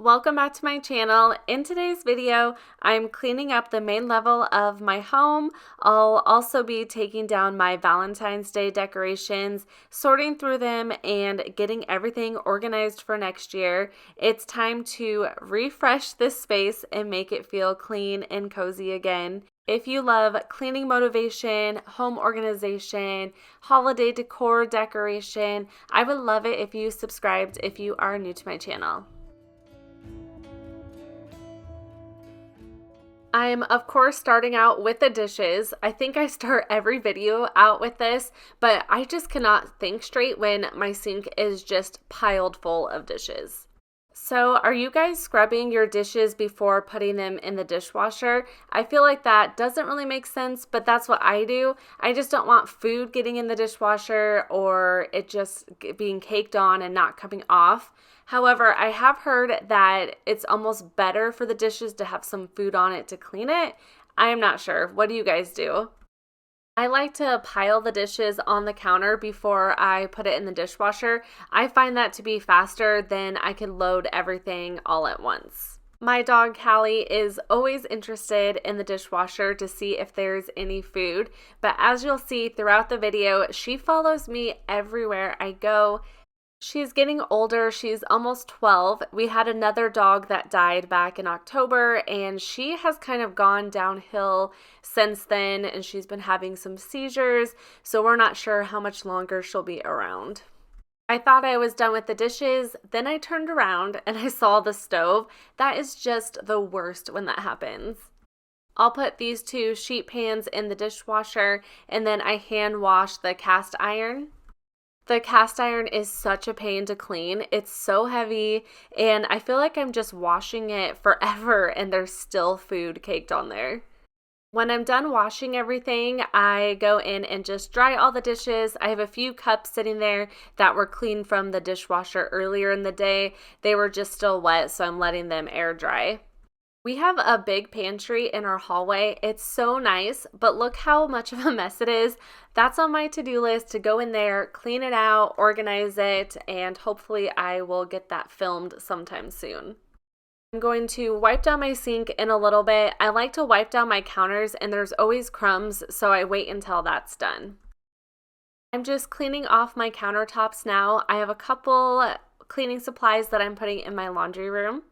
Welcome back to my channel. In today's video, I'm cleaning up the main level of my home. I'll also be taking down my Valentine's Day decorations, sorting through them, and getting everything organized for next year. It's time to refresh this space and make it feel clean and cozy again. If you love cleaning motivation, home organization, holiday decor decoration, I would love it if you subscribed if you are new to my channel. I'm of course starting out with the dishes. I think I start every video out with this, but I just cannot think straight when my sink is just piled full of dishes. So are you guys scrubbing your dishes before putting them in the dishwasher? I feel like that doesn't really make sense, but that's what I do. I just don't want food getting in the dishwasher or it just being caked on and not coming off. However, I have heard that it's almost better for the dishes to have some food on it to clean it. I am not sure. What do you guys do? I like to pile the dishes on the counter before I put it in the dishwasher. I find that to be faster than I can load everything all at once. My dog Callie is always interested in the dishwasher to see if there's any food, but as you'll see throughout the video, she follows me everywhere I go. She's getting older. She's almost 12. We had another dog that died back in October, and she has kind of gone downhill since then, and she's been having some seizures, so we're not sure how much longer she'll be around. I thought I was done with the dishes, then I turned around and I saw the stove. That is just the worst when that happens. I'll put these two sheet pans in the dishwasher, and then I hand wash the cast iron. The cast iron is such a pain to clean. It's so heavy, and I feel like I'm just washing it forever and there's still food caked on there. When I'm done washing everything, I go in and just dry all the dishes. I have a few cups sitting there that were cleaned from the dishwasher earlier in the day. They were just still wet, so I'm letting them air dry. We have a big pantry in our hallway. It's so nice, but look how much of a mess it is. That's on my to-do list to go in there, clean it out, organize it, and hopefully I will get that filmed sometime soon. I'm going to wipe down my sink in a little bit. I like to wipe down my counters and there's always crumbs, so I wait until that's done. I'm just cleaning off my countertops now. I have a couple cleaning supplies that I'm putting in my laundry room.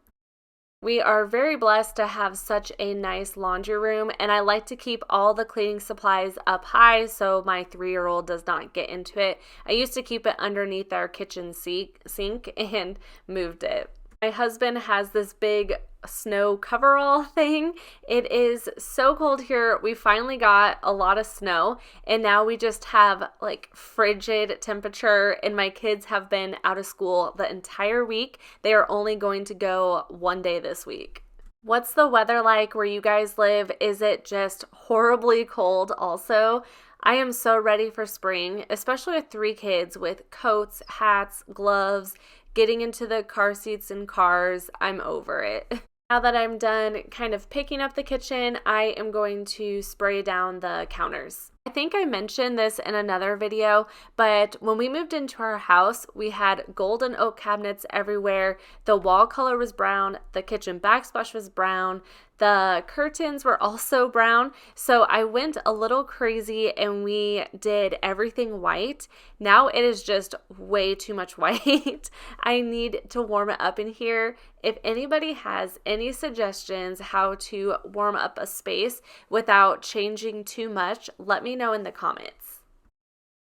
We are very blessed to have such a nice laundry room, and I like to keep all the cleaning supplies up high so my 3-year-old does not get into it. I used to keep it underneath our kitchen sink and moved it. My husband has this big snow coverall thing. It is so cold here. We finally got a lot of snow, and now we just have like frigid temperature, and my kids have been out of school the entire week. They are only going to go one day this week. What's the weather like where you guys live? Is it just horribly cold also? I am so ready for spring, especially with 3 kids with coats, hats, gloves, getting into the car seats and cars. I'm over it. Now that I'm done kind of picking up the kitchen, I am going to spray down the counters. I think I mentioned this in another video, but when we moved into our house, we had golden oak cabinets everywhere. The wall color was brown, the kitchen backsplash was brown, the curtains were also brown, so I went a little crazy and we did everything white. Now it is just way too much white. I need to warm it up in here. If anybody has any suggestions how to warm up a space without changing too much, let me know in the comments.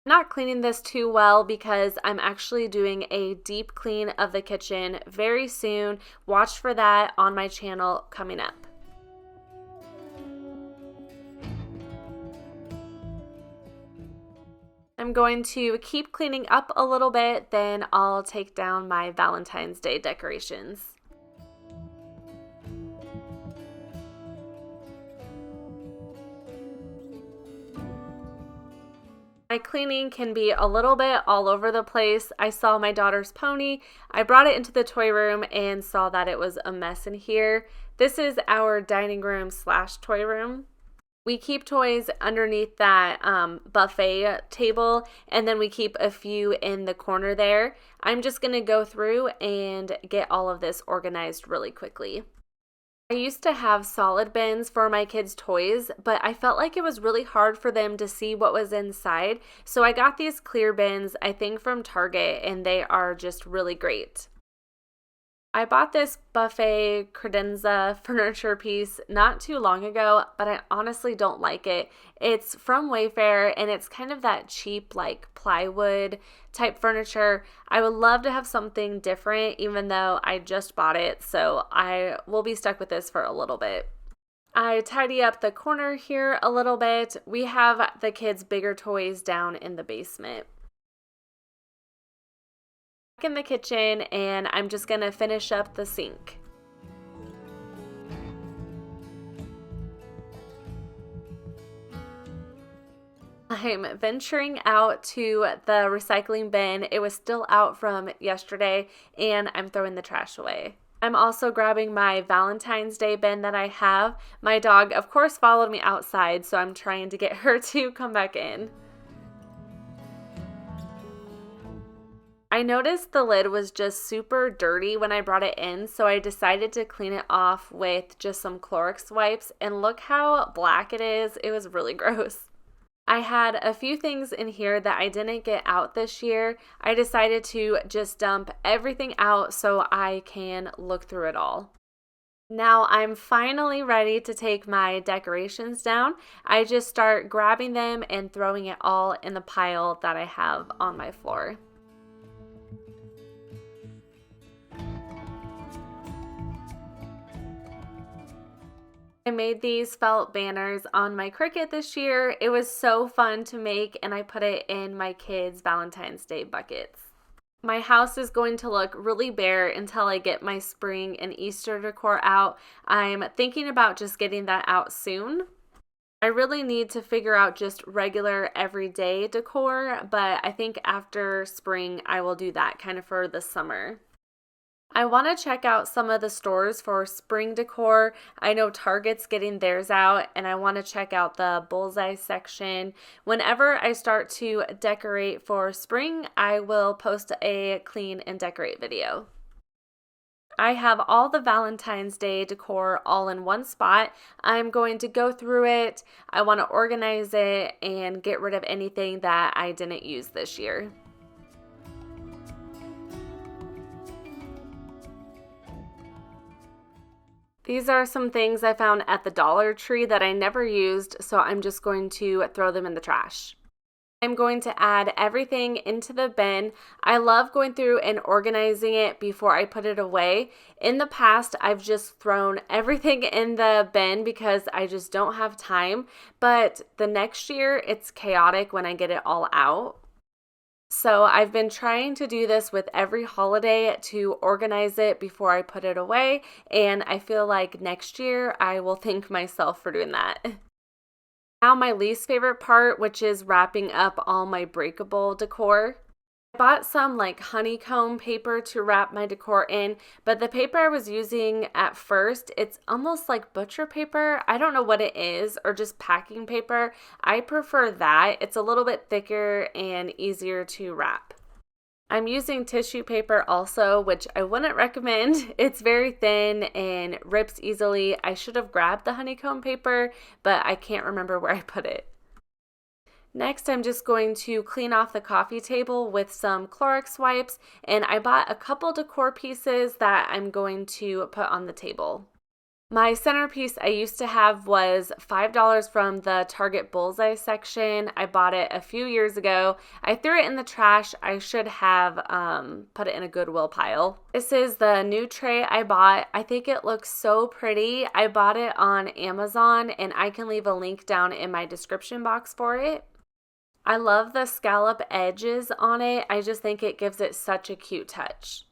I'm not cleaning this too well because I'm actually doing a deep clean of the kitchen very soon. Watch for that on my channel coming up. I'm going to keep cleaning up a little bit, then I'll take down my Valentine's Day decorations. My cleaning can be a little bit all over the place. I saw my daughter's pony. I brought it into the toy room and saw that it was a mess in here. This is our dining room / toy room. We keep toys underneath that buffet table, and then we keep a few in the corner there. I'm just going to go through and get all of this organized really quickly. I used to have solid bins for my kids' toys, but I felt like it was really hard for them to see what was inside. So I got these clear bins, I think from Target, and they are just really great. I bought this buffet credenza furniture piece not too long ago, but I honestly don't like it. It's from Wayfair and it's kind of that cheap like plywood type furniture. I would love to have something different even though I just bought it, so I will be stuck with this for a little bit. I tidy up the corner here a little bit. We have the kids' bigger toys down in the basement. In the kitchen, and I'm just gonna finish up the sink. I'm venturing out to the recycling bin. It was still out from yesterday, and I'm throwing the trash away. I'm also grabbing my Valentine's Day bin that I have. My dog, of course, followed me outside, so I'm trying to get her to come back in. I noticed the lid was just super dirty when I brought it in, so I decided to clean it off with just some Clorox wipes, and look how black it is. It was really gross. I had a few things in here that I didn't get out this year. I decided to just dump everything out so I can look through it all. Now I'm finally ready to take my decorations down. I just start grabbing them and throwing it all in the pile that I have on my floor. I made these felt banners on my Cricut this year. It was so fun to make, and I put it in my kids' Valentine's Day buckets. My house is going to look really bare until I get my spring and Easter decor out. I'm thinking about just getting that out soon. I really need to figure out just regular everyday decor, but I think after spring I will do that kind of for the summer. I want to check out some of the stores for spring decor. I know Target's getting theirs out, and I want to check out the bullseye section. Whenever I start to decorate for spring, I will post a clean and decorate video. I have all the Valentine's Day decor all in one spot. I'm going to go through it. I want to organize it and get rid of anything that I didn't use this year. These are some things I found at the Dollar Tree that I never used, so I'm just going to throw them in the trash. I'm going to add everything into the bin. I love going through and organizing it before I put it away. In the past, I've just thrown everything in the bin because I just don't have time, but the next year it's chaotic when I get it all out. So I've been trying to do this with every holiday to organize it before I put it away, and I feel like next year I will thank myself for doing that. Now my least favorite part, which is wrapping up all my breakable decor. I bought some like honeycomb paper to wrap my decor in, but the paper I was using at first, it's almost like butcher paper. I don't know what it is, or just packing paper. I prefer that. It's a little bit thicker and easier to wrap. I'm using tissue paper also, which I wouldn't recommend. It's very thin and rips easily. I should have grabbed the honeycomb paper, but I can't remember where I put it. Next, I'm just going to clean off the coffee table with some Clorox wipes, and I bought a couple decor pieces that I'm going to put on the table. My centerpiece I used to have was $5 from the Target Bullseye section. I bought it a few years ago. I threw it in the trash. I should have put it in a Goodwill pile. This is the new tray I bought. I think it looks so pretty. I bought it on Amazon, and I can leave a link down in my description box for it. I love the scallop edges on it. I just think it gives it such a cute touch.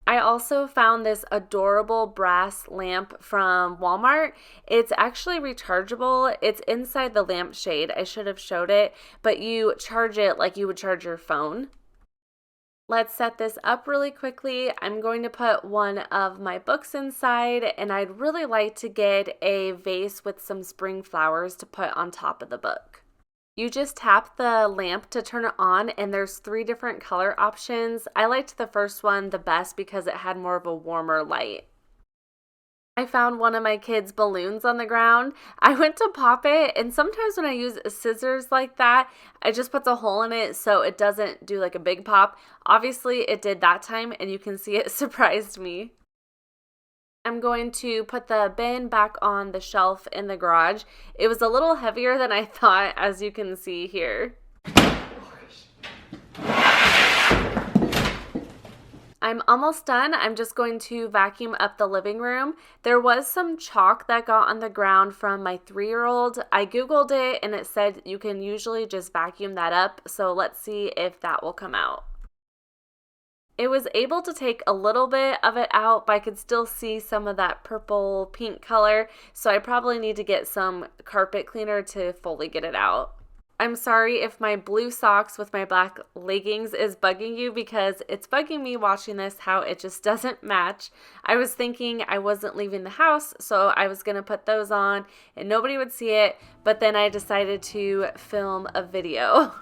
I also found this adorable brass lamp from Walmart. It's actually rechargeable. It's inside the lampshade. I should have showed it, but you charge it like you would charge your phone. Let's set this up really quickly. I'm going to put one of my books inside, and I'd really like to get a vase with some spring flowers to put on top of the book. You just tap the lamp to turn it on, and there's 3 different color options. I liked the first one the best because it had more of a warmer light. I found one of my kids' balloons on the ground. I went to pop it, and sometimes when I use scissors like that, I just put a hole in it so it doesn't do like a big pop. Obviously, it did that time, and you can see it surprised me. I'm going to put the bin back on the shelf in the garage. It was a little heavier than I thought, as you can see here. I'm almost done. I'm just going to vacuum up the living room. There was some chalk that got on the ground from my 3-year-old. I Googled it and it said you can usually just vacuum that up. So let's see if that will come out. It was able to take a little bit of it out, but I could still see some of that purple pink color. So I probably need to get some carpet cleaner to fully get it out. I'm sorry if my blue socks with my black leggings is bugging you because it's bugging me watching this how it just doesn't match. I was thinking I wasn't leaving the house, so I was going to put those on and nobody would see it, but then I decided to film a video.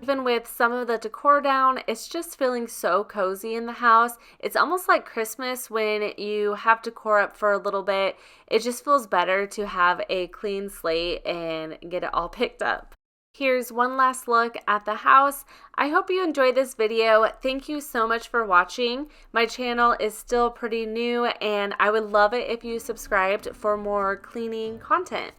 Even with some of the decor down, it's just feeling so cozy in the house. It's almost like Christmas when you have decor up for a little bit. It just feels better to have a clean slate and get it all picked up. Here's one last look at the house. I hope you enjoyed this video. Thank you so much for watching. My channel is still pretty new and I would love it if you subscribed for more cleaning content.